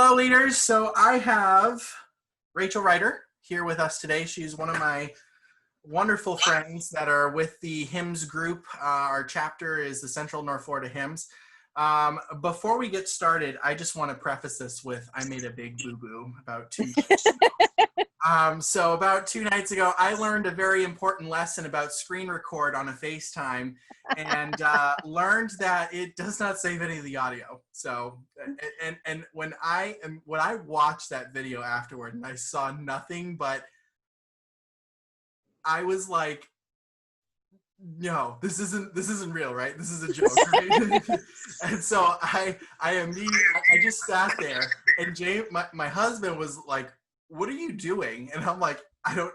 Hello, leaders. So I have Rachel Ryder here with us today. She's one of my wonderful friends that are with the Hymns group. Our chapter is the Central North Florida Hymns. Before we get started, I just want to preface this with I made a big boo-boo about 2 nights ago. So about 2 nights ago, I learned a very important lesson about screen record on a FaceTime and learned that it does not save any of the audio. So, and when I watched that video afterward and I saw nothing but, I was like, no, this isn't real, right? This is a joke, right? And so I just sat there, and James, my husband was like, "What are you doing?" And I'm like, I don't,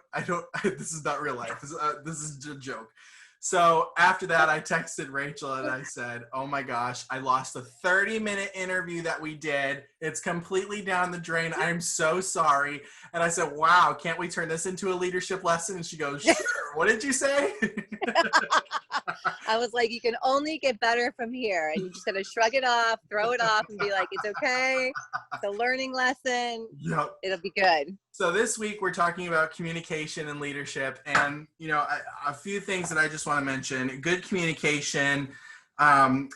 this is not real life. This is a joke. So after that, I texted Rachel and I said, "Oh my gosh, I lost a 30-minute interview that we did. It's completely down the drain. I'm so sorry." And I said, "Wow, can't we turn this into a leadership lesson?" And she goes, "Sure." What did you say? I was like, you can only get better from here. And you just got to shrug it off, throw it off, and be like, it's okay. It's a learning lesson. Yep. It'll be good. So this week we're talking about communication and leadership. And, you know, a few things that I just want to mention. Good communication. Good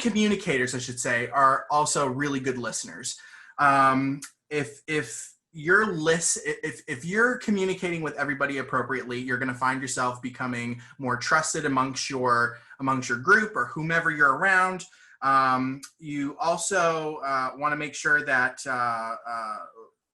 communicators, I should say, are also really good listeners. If you're communicating with everybody appropriately, you're going to find yourself becoming more trusted amongst your group or whomever you're around. You also want to make sure that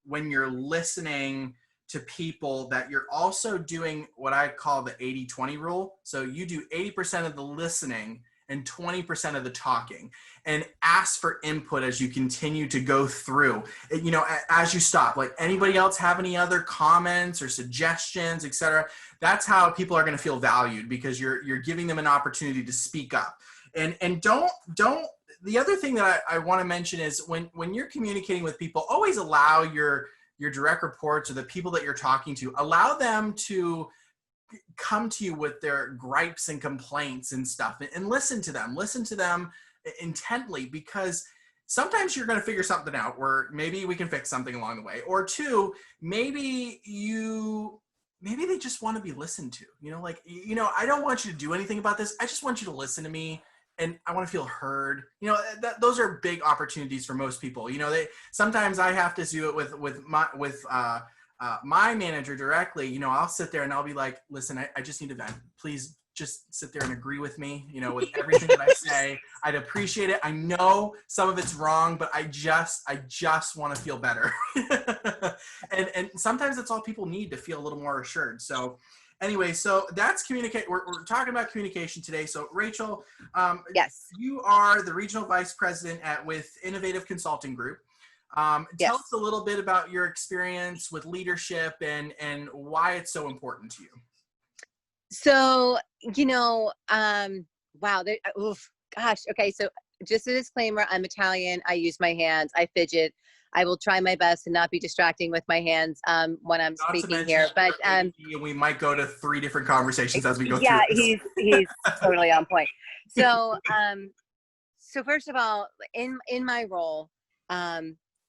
when you're listening to people that you're also doing what I call the 80-20 rule. So you do 80% of the listening and 20% of the talking, and ask for input as you continue to go through. You know, as you stop, like, anybody else have any other comments or suggestions, etc. That's how people are going to feel valued, because you're giving them an opportunity to speak up. And don't. The other thing that I want to mention is when you're communicating with people, always allow your direct reports or the people that you're talking to, allow them to come to you with their gripes and complaints and stuff, and listen to them intently, because sometimes you're going to figure something out where maybe we can fix something along the way, or two, maybe they just want to be listened to. You know, like, you know, I don't want you to do anything about this. I just want you to listen to me, and I want to feel heard. You know, those are big opportunities for most people. You know, sometimes I have to do it with my manager directly. You know, I'll sit there and I'll be like, "Listen, I just need to vent. Please just sit there and agree with me, you know, with everything that I say. I'd appreciate it. I know some of it's wrong, but I just want to feel better." and sometimes that's all people need to feel a little more assured. So anyway, so that's communicate. We're talking about communication today. So Rachel, yes, you are the regional vice president with Innovative Consulting Group. Tell us a little bit about your experience with leadership and why it's so important to you. So, you know, wow. Gosh. Okay. So just a disclaimer, I'm Italian. I use my hands. I fidget. I will try my best to not be distracting with my hands when I'm speaking here. But we might go to 3 different conversations as we go through. Yeah, he's totally on point. So, so first of all, in my role,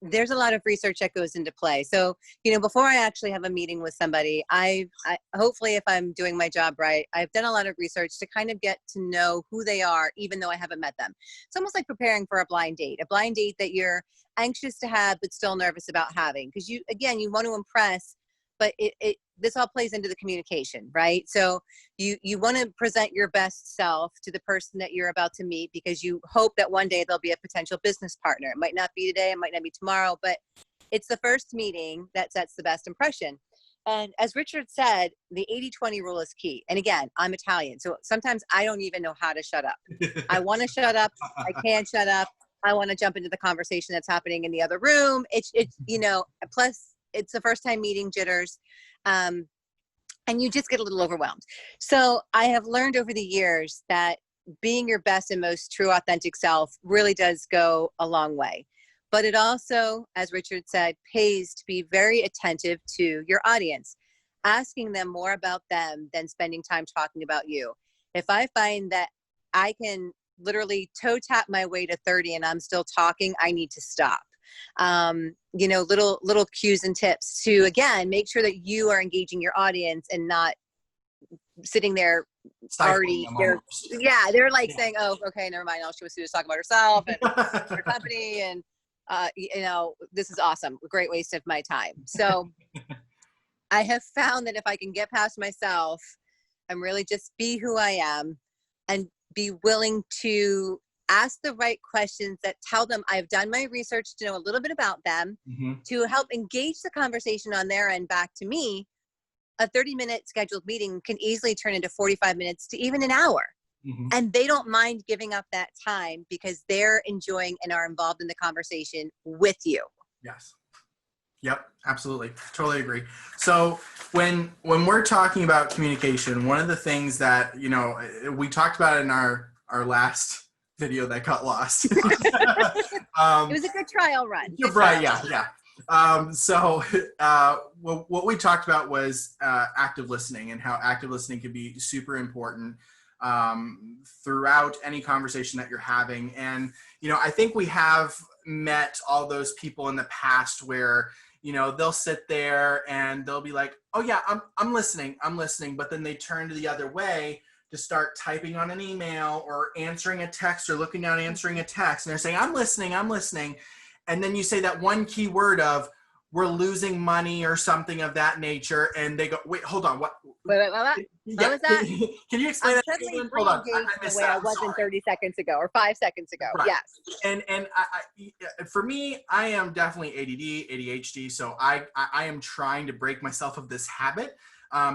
there's a lot of research that goes into play. So, you know, before I actually have a meeting with somebody, I hopefully, if I'm doing my job right, I've done a lot of research to kind of get to know who they are, even though I haven't met them. It's almost like preparing for a blind date that you're anxious to have, but still nervous about having. Because you want to impress, but this all plays into the communication, right? So you want to present your best self to the person that you're about to meet, because you hope that one day they'll be a potential business partner. It might not be today, it might not be tomorrow, but it's the first meeting that sets the best impression. And as Richard said, the 80-20 rule is key. And again, I'm Italian, so sometimes I don't even know how to shut up. I want to shut up. I can't shut up. I want to jump into the conversation that's happening in the other room. It's you know, plus it's the first time meeting, jitters. And you just get a little overwhelmed. So I have learned over the years that being your best and most true, authentic self really does go a long way. But it also, as Richard said, pays to be very attentive to your audience, asking them more about them than spending time talking about you. If I find that I can literally toe tap my way to 30 and I'm still talking, I need to stop. You know, little cues and tips to, again, make sure that you are engaging your audience and not sitting there already. They're like saying, oh, okay, never mind. All she was talking about herself and her company. And, you know, this is awesome. Great waste of my time. So I have found that if I can get past myself and really just be who I am and be willing to ask the right questions that tell them I've done my research to know a little bit about them, to help engage the conversation on their end back to me, a 30-minute scheduled meeting can easily turn into 45 minutes to even an hour. And they don't mind giving up that time because they're enjoying and are involved in the conversation with you. Yes. Yep, absolutely. Totally agree. So when we're talking about communication, one of the things that, you know, we talked about in our last video that got lost. It was a good trial run. Right, yeah. What we talked about was active listening and how active listening can be super important throughout any conversation that you're having. And, you know, I think we have met all those people in the past where, you know, they'll sit there and they'll be like, oh yeah, I'm listening. But then they turn to the other way to start typing on an email or answering a text or looking down, answering a text. And they're saying, I'm listening. And then you say that one key word of, we're losing money or something of that nature. And they go, wait, hold on. What was that? Can you explain that again? Hold on. I missed that. I wasn't 30 seconds ago or 5 seconds ago. Right. Yes. And for me, I am definitely ADD, ADHD. So I am trying to break myself of this habit.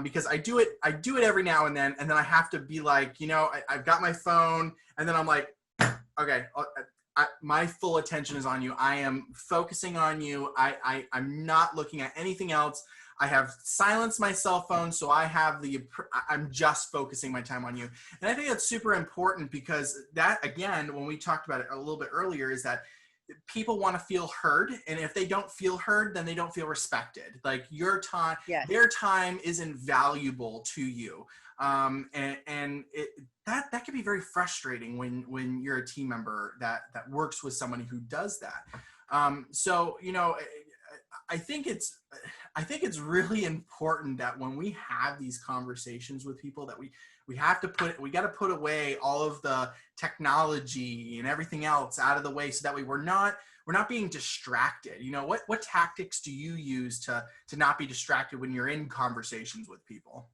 Because I do it every now and then I have to be like, you know, I've got my phone and then I'm like, okay, my full attention is on you. I am focusing on you. I'm not looking at anything else. I have silenced my cell phone, so I'm just focusing my time on you. And I think that's super important because that, again, when we talked about it a little bit earlier, is that people want to feel heard, and if they don't feel heard, then they don't feel respected. Like your time, their time is invaluable to you, and that can be very frustrating when you're a team member that works with somebody who does that. So you know, I think it's really important that when we have these conversations with people that we got to put away all of the technology and everything else out of the way so that way we're not being distracted. You know, what tactics do you use to not be distracted when you're in conversations with people?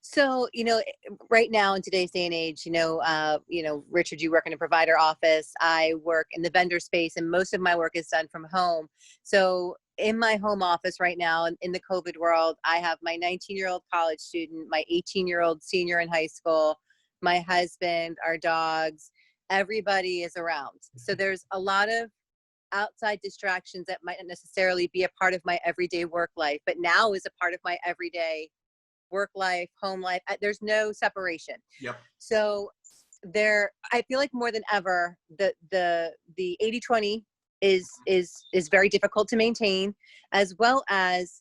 So, you know, right now in today's day and age, you know, Richard, you work in a provider office. I work in the vendor space, and most of my work is done from home. So in my home office right now, in the COVID world, I have my 19-year-old college student, my 18-year-old senior in high school, my husband, our dogs, everybody is around. So there's a lot of outside distractions that might not necessarily be a part of my everyday work life, but now is a part of my everyday work life, home life. There's no separation. Yep. So I feel like more than ever, the 80-20 is very difficult to maintain, as well as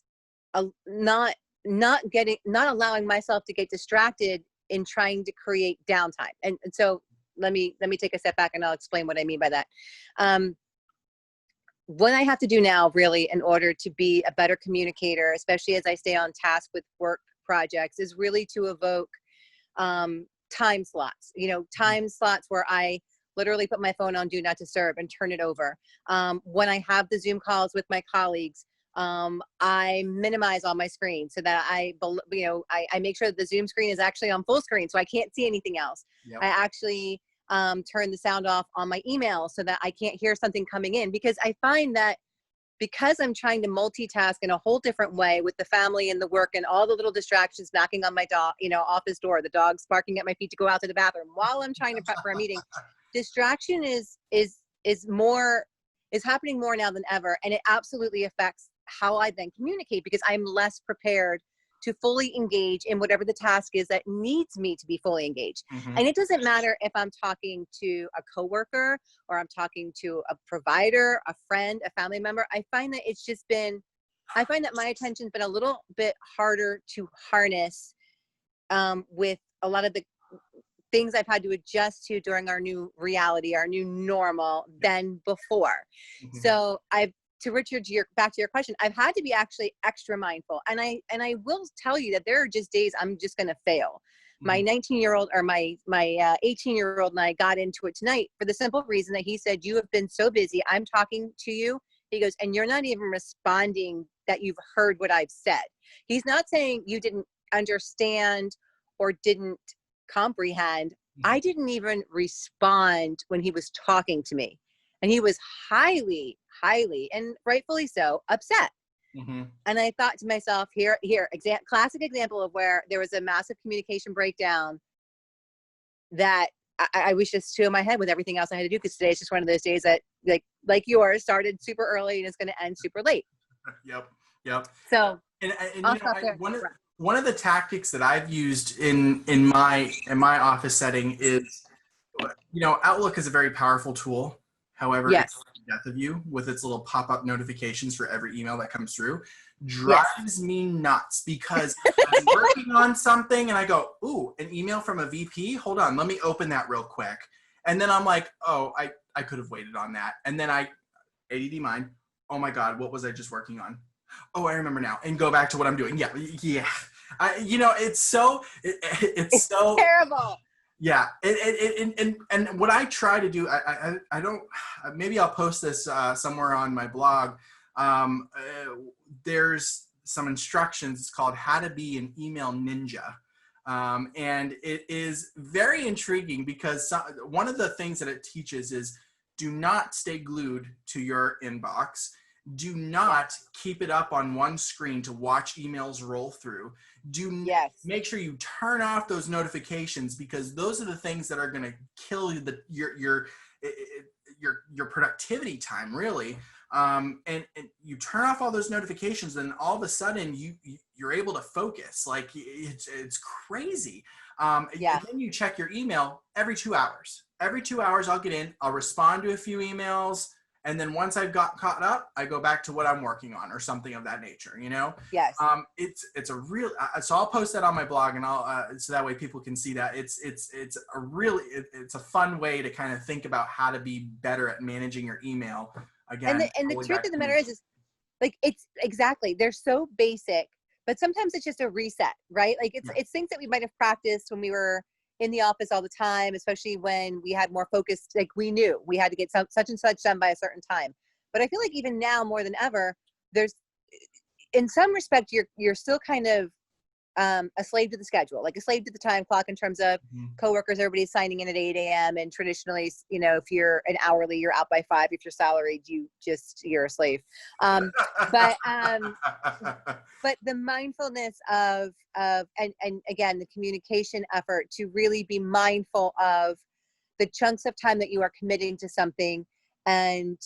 not allowing myself to get distracted in trying to create downtime. And so let me take a step back and I'll explain what I mean by that. What I have to do now really in order to be a better communicator, especially as I stay on task with work projects, is really to evoke time slots, time slots where I literally put my phone on do not disturb and turn it over. When I have the Zoom calls with my colleagues, I minimize all my screen so that I make sure that the Zoom screen is actually on full screen so I can't see anything else. Yep. I actually turn the sound off on my email so that I can't hear something coming in, because I find that because I'm trying to multitask in a whole different way with the family and the work and all the little distractions knocking on my office door, the dog's barking at my feet to go out to the bathroom while I'm trying to prep for a meeting. Distraction is happening more now than ever, and it absolutely affects how I then communicate, because I'm less prepared to fully engage in whatever the task is that needs me to be fully engaged. Mm-hmm. And it doesn't matter if I'm talking to a coworker or I'm talking to a provider, a friend, a family member. I find that my attention's been a little bit harder to harness with a lot of the things I've had to adjust to during our new reality, our new normal than before. Mhm. So to Richard, back to your question, I've had to be actually extra mindful. And I will tell you that there are just days I'm just going to fail. My 19-year-old or my 18-year-old and I got into it tonight for the simple reason that he said, you have been so busy. I'm talking to you. He goes, and you're not even responding that you've heard what I've said. He's not saying you didn't understand or didn't comprehend. I didn't even respond when he was talking to me. And he was highly, and rightfully so, upset. Mm-hmm. And I thought to myself, classic example of where there was a massive communication breakdown that I was just two in my head with everything else I had to do, because today is just one of those days that like yours started super early and it's going to end super late. Yep. So And I'll you know, stop there. one of the tactics that I've used in my office setting is, you know, Outlook is a very powerful tool. However, Yes. it's the death of you with its little pop-up notifications for every email that comes through. Yes. Drives me nuts, because I'm working on something and I go, ooh, an email from a VP. Hold on, let me open that real quick. And then I'm like, oh, I could have waited on that. And then ADD mind, oh my God, what was I just working on? Oh, I remember now, and go back to what I'm doing. Yeah. You know, it's so terrible. Yeah, and what I try to do, I don't. Maybe I'll post this somewhere on my blog. There's some instructions. It's called "How to Be an Email Ninja," and it is very intriguing because one of the things that it teaches is, do not stay glued to your inbox. Do not keep it up on one screen to watch emails roll through. Make sure you turn off those notifications, because those are the things that are going to kill your productivity time, really. And you turn off all those notifications, and all of a sudden you're able to focus. Like it's crazy. And then you check your email every 2 hours. Every 2 hours I'll get in, I'll respond to a few emails. And then once I've got caught up, I go back to what I'm working on or something of that nature, you know? Yes. It's a real, so I'll post that on my blog, and so that way people can see that. It's a fun way to kind of think about how to be better at managing your email. Again, and the truth of the matter is like, it's exactly, they're so basic, but sometimes it's just a reset, right? Like it's things that we might've practiced when we were in the office all the time, especially when we had more focused, like we knew we had to get such and such done by a certain time. But I feel like even now more than ever, there's, in some respect, you're still kind of a slave to the schedule, like a slave to the time clock in terms of coworkers, everybody's signing in at 8 a.m. And traditionally, you know, if you're an hourly, you're out by 5. If you're salaried, you're a slave. But the mindfulness of and again, the communication effort to really be mindful of the chunks of time that you are committing to something. And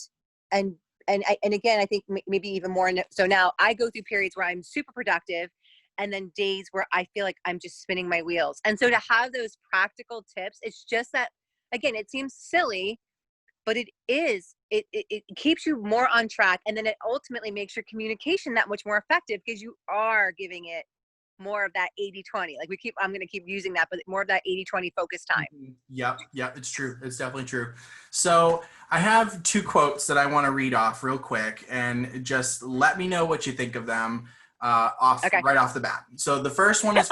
again, I think maybe even more. So now I go through periods where I'm super productive, and then days where I feel like I'm just spinning my wheels. And so to have those practical tips, it's just that, again, it seems silly, but it keeps you more on track. And then it ultimately makes your communication that much more effective, because you are giving it more of that 80-20. Like I'm going to keep using that, but more of that 80-20 focus time. Yep, it's true. It's definitely true. So I have 2 quotes that I want to read off real quick, and just let me know what you think of them. Right off the bat. So the first one is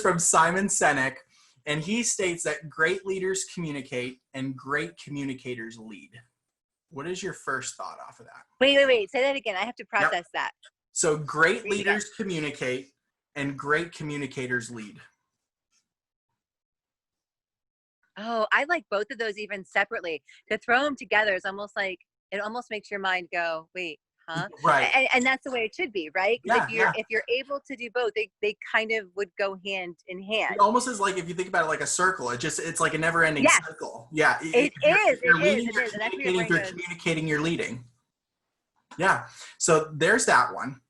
from Simon Sinek, and he states that great leaders communicate and great communicators lead. What is your first thought off of that? Wait. Say that again. I have to process that. So great leaders communicate and great communicators lead. Oh, I like both of those even separately. To throw them together is almost like, it almost makes your mind go, wait, huh? Right. And that's the way it should be, right? If you're able to do both, they kind of would go hand in hand. It almost is like, if you think about it like a circle, it's like a never-ending circle. Yeah. It is. You're communicating, you're leading. Yeah. So there's that one.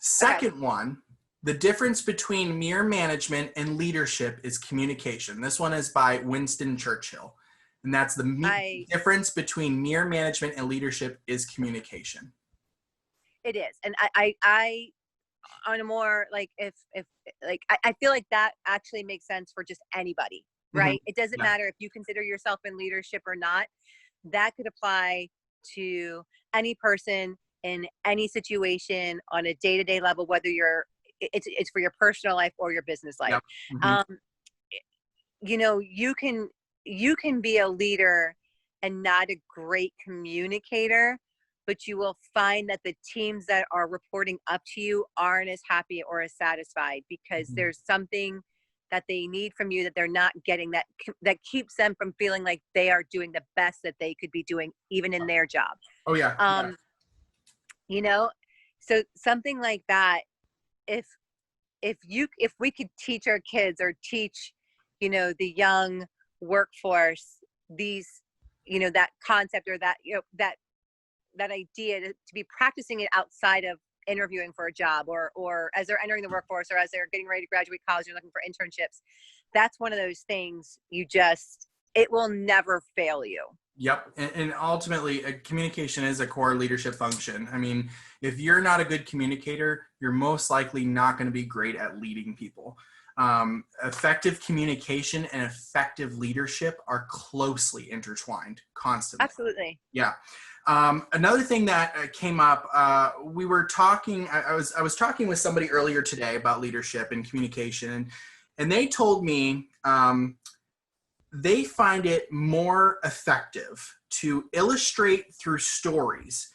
Second one, the difference between mere management and leadership is communication. This one is by Winston Churchill. And that's the difference between mere management and leadership is communication. It is. And I on a more like, if like, I feel like that actually makes sense for just anybody, right? It doesn't Yeah. matter if you consider yourself in leadership or not. That could apply to any person in any situation on a day-to-day level, whether it's for your personal life or your business life. Yep. Hmm. Um, you know, you can be a leader and not a great communicator, but you will find that the teams that are reporting up to you aren't as happy or as satisfied because Hmm. there's something that they need from you that they're not getting, that keeps them from feeling like they are doing the best that they could be doing even in their job. Oh yeah. Yeah. um you know, so something like that, if if we could teach our kids or teach, you know, the young workforce these, you know, that concept, or that, you know, that idea to be practicing it outside of interviewing for a job, or as they're entering the workforce, or as they're getting ready to graduate college and looking for internships, that's one of those things it will never fail you. Yep. And ultimately, communication is a core leadership function. I mean, if you're not a good communicator, you're most likely not going to be great at leading people. Effective communication and effective leadership are closely intertwined constantly. Absolutely. Yeah. Another thing that came up, we were talking, I was talking with somebody earlier today about leadership and communication, and they told me, they find it more effective to illustrate through stories.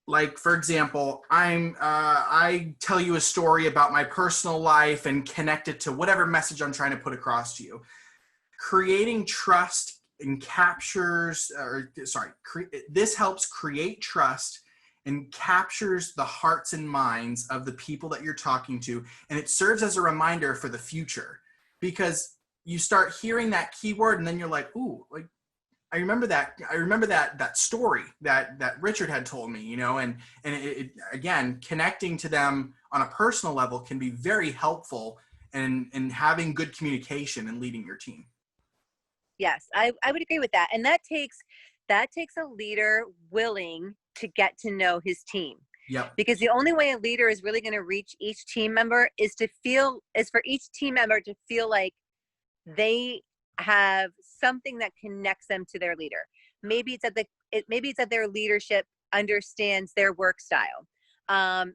Like, for example, I tell you a story about my personal life and connect it to whatever message I'm trying to put across to you. Creating trust and this helps create trust and captures the hearts and minds of the people that you're talking to, and it serves as a reminder for the future, because you start hearing that keyword and then you're like, ooh, like I remember that story that Richard had told me, you know, and again, connecting to them on a personal level can be very helpful in having good communication and leading your team. Yes, I would agree with that. And that takes a leader willing to get to know his team. Yep. Because the only way a leader is really going to reach each team member is for each team member to feel like they have something that connects them to their leader. Maybe it's that their leadership understands their work style.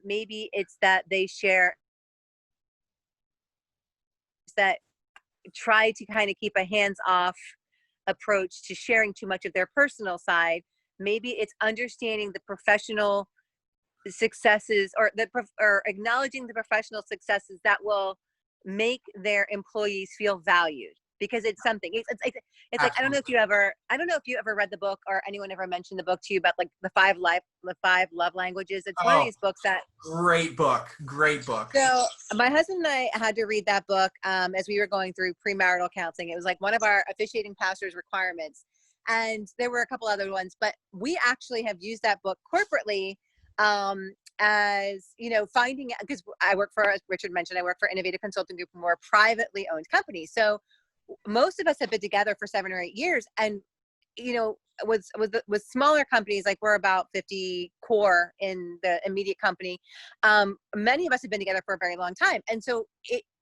Maybe it's that they share that try to kind of keep a hands-off approach to sharing too much of their personal side. Maybe it's understanding the professional successes, or acknowledging the professional successes that will make their employees feel valued, because it's something it's like, Absolutely. I don't know if you ever read the book, or anyone ever mentioned the book to you about like the five love languages. It's one of Oh, these books that, great book. Great book. so my husband and I had to read that book as we were going through premarital counseling. It was like one of our officiating pastor's requirements. And there were a couple other ones, but we actually have used that book corporately, as, you know, finding, because I work for, as Richard mentioned, I work for Innovative Consulting Group, and we're a privately owned company. So most of us have been together for 7 or 8 years. And, you know, with smaller companies, like we're about 50 core in the immediate company, many of us have been together for a very long time. And so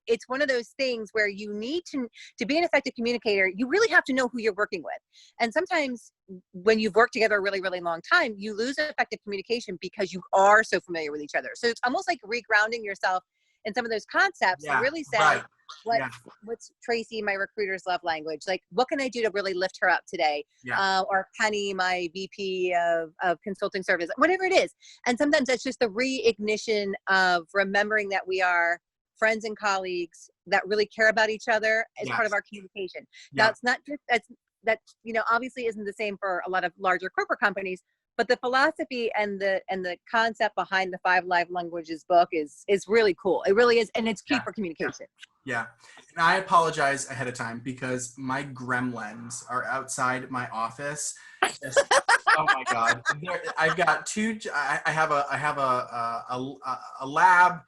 it's one of those things where you need to be an effective communicator, you really have to know who you're working with. And sometimes when you've worked together a really, really long time, you lose effective communication because you are so familiar with each other. So it's almost like regrounding yourself in some of those concepts to Yeah. really say, Right. what's Yeah. what's Tracy, my recruiter's love language? Like, what can I do to really lift her up today? Yeah. Or Penny, my VP of consulting service, whatever it is. And sometimes that's just the reignition of remembering that we are friends and colleagues that really care about each other as part of Yes. our communication. Now, Yeah. it's not just that, you know, obviously isn't the same for a lot of larger corporate companies, but the philosophy and the concept behind the five live languages book is really cool. It really is, and it's key Yeah. for communication. Yeah. And I apologize ahead of time because my gremlins are outside my office. Just, oh my God. I've got two, I have a lab,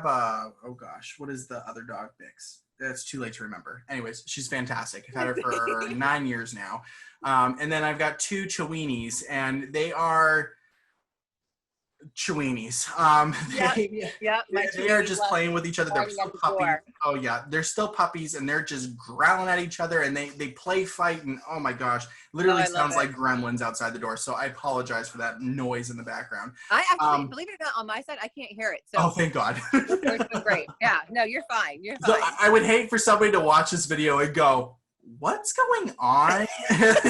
oh gosh, what is the other dog mix? It's too late to remember. Anyways, she's fantastic. I've had her for 9 years now. And then I've got two Chiweenies, and Cheweenies. Yep. Yep. My They are Cheweenies just love playing with each other. They're barking still at the puppies. door. Oh yeah, they're still puppies, and they're just growling at each other, and they play fight, and oh my gosh, Oh, literally I love sounds it. like gremlins outside the door. So I apologize for that noise in the background. I actually, Um, believe it or not, on my side, I can't hear it. oh, So thank God. we're doing great. Yeah. No, you're fine. You're So fine. I would hate for somebody to watch this video and go, "What's going on?" What is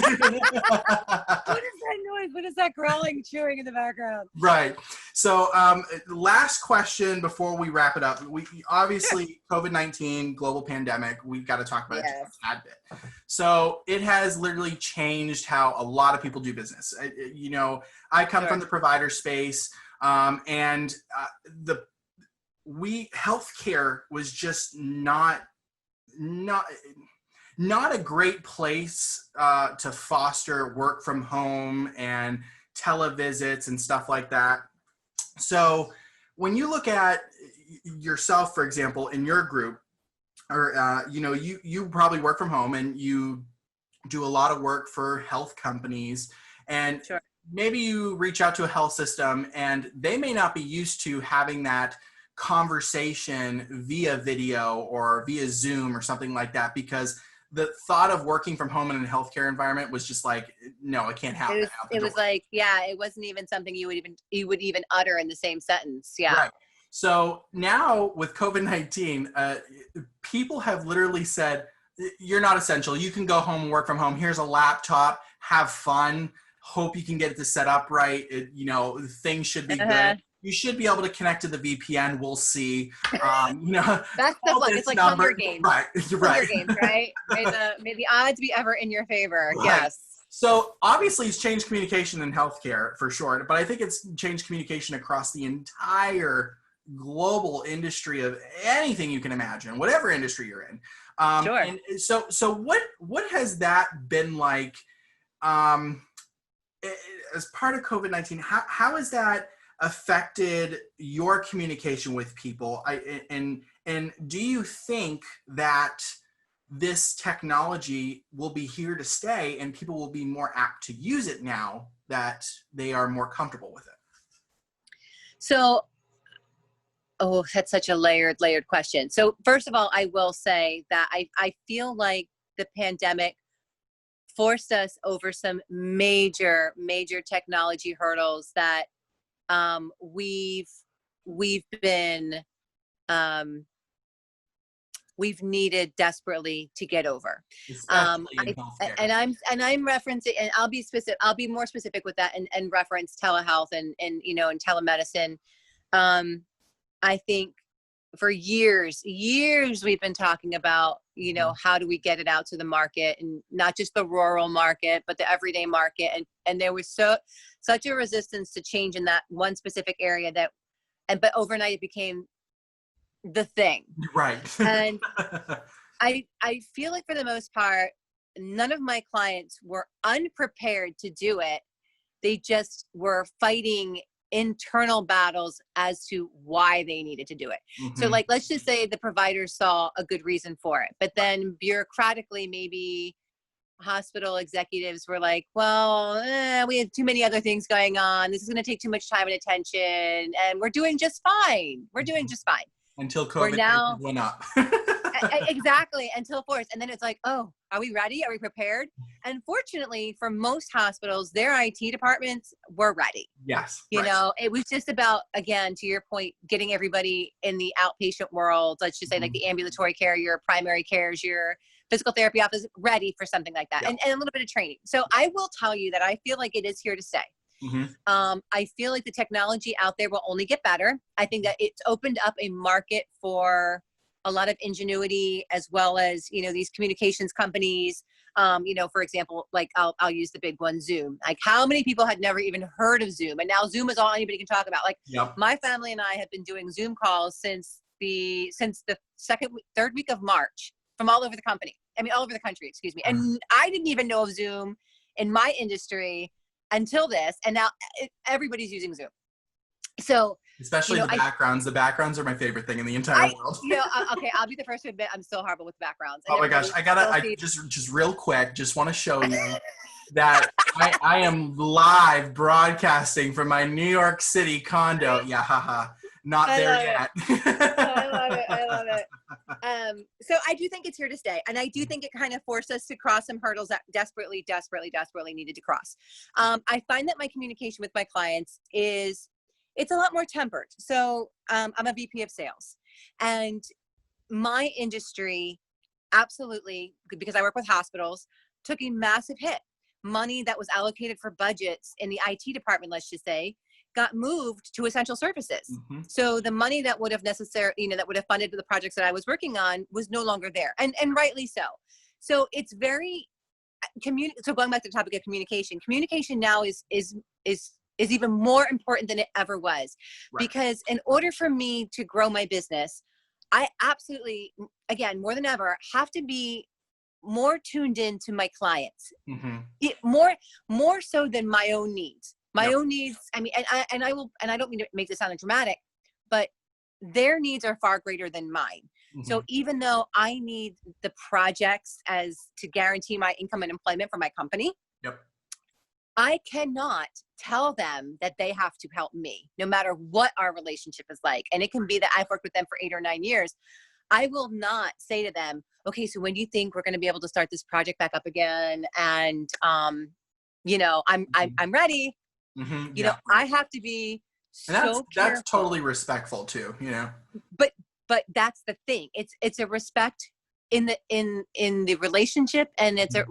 that noise? What is that growling, chewing in the background? Right. So, last question before we wrap it up. We obviously COVID-19 global pandemic. We've got to talk about it just Yes. a tad bit. So it has literally changed how a lot of people do business. You know, I come from the provider space, and healthcare was just not a great place to foster work from home and televisits and stuff like that. So when you look at yourself, for example, in your group, or you know, you probably work from home and you do a lot of work for health companies, and maybe you reach out to a health system and they may not be used to having that conversation via video or via Zoom or something like that, because the thought of working from home in a healthcare environment was just like, no, it can't happen. It was like, yeah, it wasn't even something you would even utter in the same sentence. Yeah. Right. So now with COVID-19, people have literally said, you're not essential. You can go home and work from home. Here's a laptop, have fun. Hope you can get it to set up right. You know, things should be good. You should be able to connect to the VPN. We'll see. You know, that's the fun. It's like Hunger Games. Right. Hunger Games, right? May the odds be ever in your favor. Right. Yes. So obviously it's changed communication in healthcare for sure, but I think it's changed communication across the entire global industry of anything you can imagine, whatever industry you're in. And so what has that been like as part of COVID-19? How has that affected your communication with people? And do you think that this technology will be here to stay and people will be more apt to use it now that they are more comfortable with it? So, that's such a layered question. So first of all, I will say that I feel like the pandemic forced us over some major technology hurdles that we've needed desperately to get over. I'm referencing, and I'll be more specific with that, and reference telehealth and you know, and telemedicine. I think for years we've been talking about, you know, how do we get it out to the market, and not just the rural market, but the everyday market. And there was such a resistance to change in that one specific area but overnight it became the thing. Right. And I feel like for the most part, none of my clients were unprepared to do it. They just were fighting internal battles as to why they needed to do it. Mm-hmm. So like, let's just say the providers saw a good reason for it, but then bureaucratically, maybe hospital executives were like, well, we have too many other things going on. This is going to take too much time and attention, and we're doing just fine. Until COVID went up. Exactly, until forced. And then it's like, oh, are we ready? Are we prepared? And fortunately for most hospitals, their IT departments were ready. Yes. You know, it was just about, again, to your point, getting everybody in the outpatient world, let's just say like the ambulatory care, your primary cares, your physical therapy office, ready for something like that. And a little bit of training. So I will tell you that I feel like it is here to stay. I feel like the technology out there will only get better. I think that it's opened up a market for a lot of ingenuity, as well as, you know, these communications companies. You know, for example, like I'll use the big one, Zoom. Like, how many people had never even heard of Zoom? And now Zoom is all anybody can talk about. Like, my family and I have been doing Zoom calls since the third week of March, from all over the all over the country, excuse me. And I didn't even know of Zoom in my industry until this, and now everybody's using Zoom. So, especially the backgrounds. The backgrounds are my favorite thing in the entire world. You know, okay, I'll be the first to admit I'm still horrible with backgrounds. Oh my gosh, I just real quick, just want to show you. that I am live broadcasting from my New York City condo. Yeah, haha. Not I there love it. yet. I love it. I love it. So I do think it's here to stay. And I do think it kind of forced us to cross some hurdles that desperately needed to cross. I find that my communication with my clients it's a lot more tempered. So I'm a VP of sales, and my industry absolutely, because I work with hospitals, took a massive hit. Money that was allocated for budgets in the IT department, let's just say, got moved to essential services. Mm-hmm. So the money that would have that would have funded the projects that I was working on was no longer there, and rightly so. So it's very So going back to the topic of communication now is even more important than it ever was, Right. because in order for me to grow my business, I absolutely, again, more than ever, have to be more tuned in to my clients, Mm-hmm. more so than my own needs. My Yep. own needs. I mean, and I don't mean to make this sound dramatic, but their needs are far greater than mine. Mm-hmm. So even though I need the projects as to guarantee my income and employment for my company, Yep. I cannot tell them that they have to help me, no matter what our relationship is like. And it can be that I've worked with them for 8 or 9 years. I will not say to them, okay, so when do you think we're going to be able to start this project back up again? And, I'm ready. Mm-hmm. You know, I have to be and so that's careful. totally respectful too, you know. But that's the thing. It's a respect in the relationship, and it's a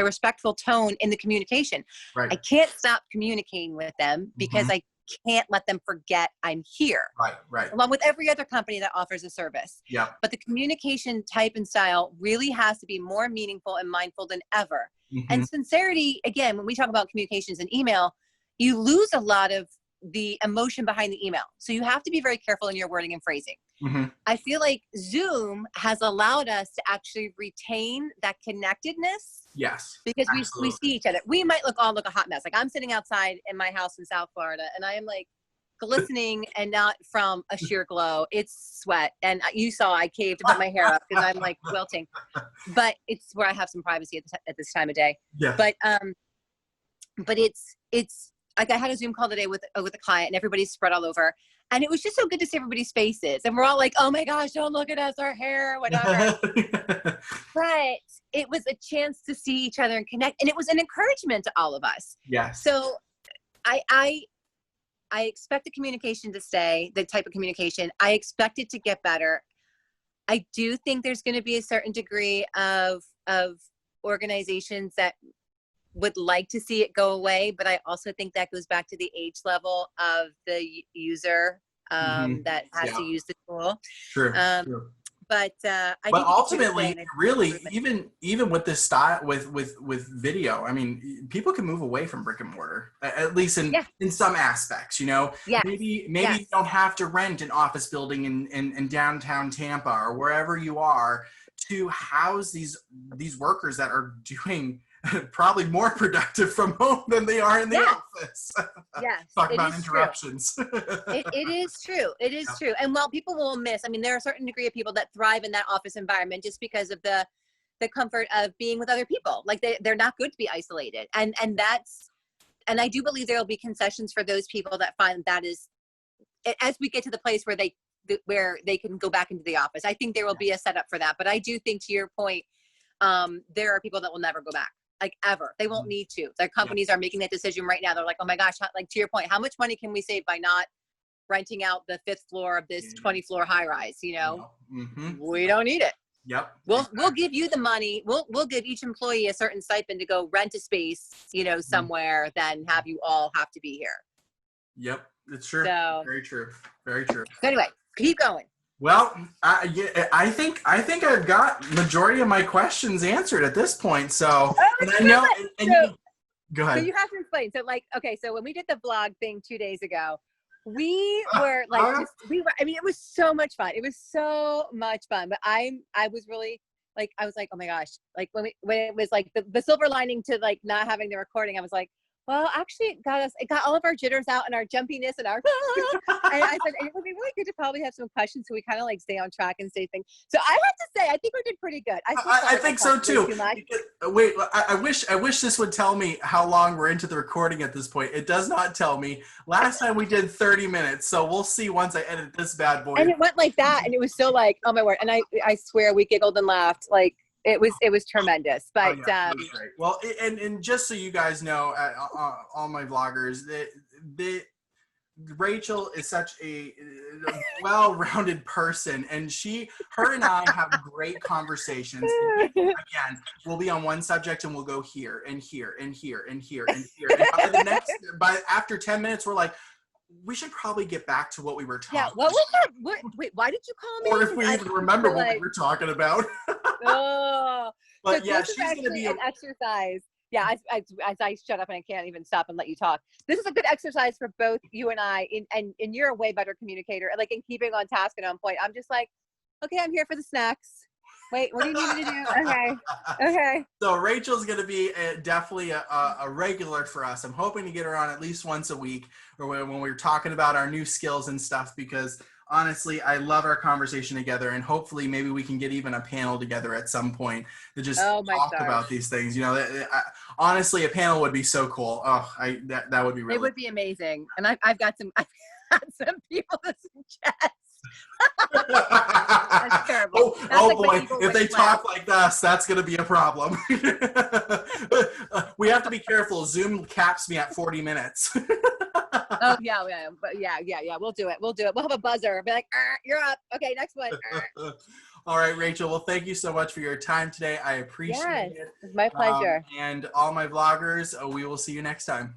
respectful tone in the communication. Right. I can't stop communicating with them because Mm-hmm. I can't let them forget I'm here. Right. Along with every other company that offers a service. Yeah. But the communication type and style really has to be more meaningful and mindful than ever. Mm-hmm. And sincerity, again, when we talk about communications and email, you lose a lot of the emotion behind the email. So you have to be very careful in your wording and phrasing. Mm-hmm. I feel like Zoom has allowed us to actually retain that connectedness. Yes. Because we see each other. We might look a hot mess. Like I'm sitting outside in my house in South Florida, and I am like glistening and not from a sheer glow. It's sweat. And you saw I caved to put my hair up because I'm like wilting. But it's where I have some privacy at this time of day. Yeah. But it's like I had a Zoom call today with a client, and everybody's spread all over. And it was just so good to see everybody's faces. And we're all like, oh my gosh, don't look at us, our hair, whatever. But it was a chance to see each other and connect. And it was an encouragement to all of us. Yes. So I expect the communication to stay, the type of communication. I expect it to get better. I do think there's going to be a certain degree of organizations that would like to see it go away, but I also think that goes back to the age level of the user that has to use the tool. True. But ultimately, really, even with this style, with video, I mean, people can move away from brick and mortar, at least in some aspects. You know, maybe you don't have to rent an office building in downtown Tampa or wherever you are to house these workers that are doing probably more productive from home than they are in the office. Yes. Talk about interruptions. It is true. It is true. And while people will miss, I mean, there are a certain degree of people that thrive in that office environment just because of the comfort of being with other people. Like they're not good to be isolated. And I do believe there will be concessions for those people that find that is, as we get to the place where they can go back into the office. I think there will be a setup for that. But I do think, to your point, there are people that will never go back. Like ever. They won't need to. Their companies are making that decision right now. They're like, oh my gosh, like to your point, how much money can we save by not renting out the 5th floor of this 20-floor high rise? You know, we don't need it. Yep. We'll give you the money. We'll give each employee a certain stipend to go rent a space, you know, somewhere, then have you all have to be here. Yep. It's true. So, very true. Very true. So anyway, keep going. Well, I think I've got majority of my questions answered at this point. So, and I know. Go ahead. So you have to explain. So, like, okay, so when we did the vlog thing 2 days ago, we were like, I mean, it was so much fun. It was so much fun. But I was really like, oh my gosh, like when it was like the silver lining to like not having the recording, I was like, Well, actually, it got all of our jitters out and our jumpiness and our, and I said, it would be really good to probably have some questions so we kind of like stay on track and stay things. So I have to say, I think we did pretty good. I, still felt I like think so talked way too. too much. Wait, I wish this would tell me how long we're into the recording at this point. It does not tell me. Last time we did 30 minutes, so we'll see once I edit this bad boy. And it went like that, and it was so like, oh my word! And I swear we giggled and laughed like it was tremendous. But Oh, yeah, that was great. Well, and just so you guys know, all my vloggers, that Rachel is such a well-rounded person, and her and I have great conversations. Again, we'll be on one subject and we'll go here and here and here and here and here. And after 10 minutes, we're like, we should probably get back to what we were talking about. Yeah, what was that? Wait, why did you call me? Or if we even remember what we were talking about. Oh, but so yeah, she's going to be an exercise. Yeah, as I shut up and I can't even stop and let you talk. This is a good exercise for both you and I, and you're a way better communicator. Like in keeping on task and on point. I'm just like, okay, I'm here for the snacks. Wait, what do you need me to do? Okay. So Rachel's going to be definitely a regular for us. I'm hoping to get her on at least once a week, or when we're talking about our new skills and stuff, because honestly, I love our conversation together, and hopefully maybe we can get even a panel together at some point to just talk about these things. You know, honestly, a panel would be so cool. Oh, that would be really. It would be amazing. And I've got some people to suggest. That's terrible. Oh boy, if they talk like us, that's going to be a problem. We have to be careful. Zoom caps me at 40 minutes. Oh yeah, but yeah. We'll do it. We'll have a buzzer. Be like, you're up. Okay, next one. All right, Rachel. Well, thank you so much for your time today. I appreciate it. It's my pleasure. And all my vloggers, we will see you next time.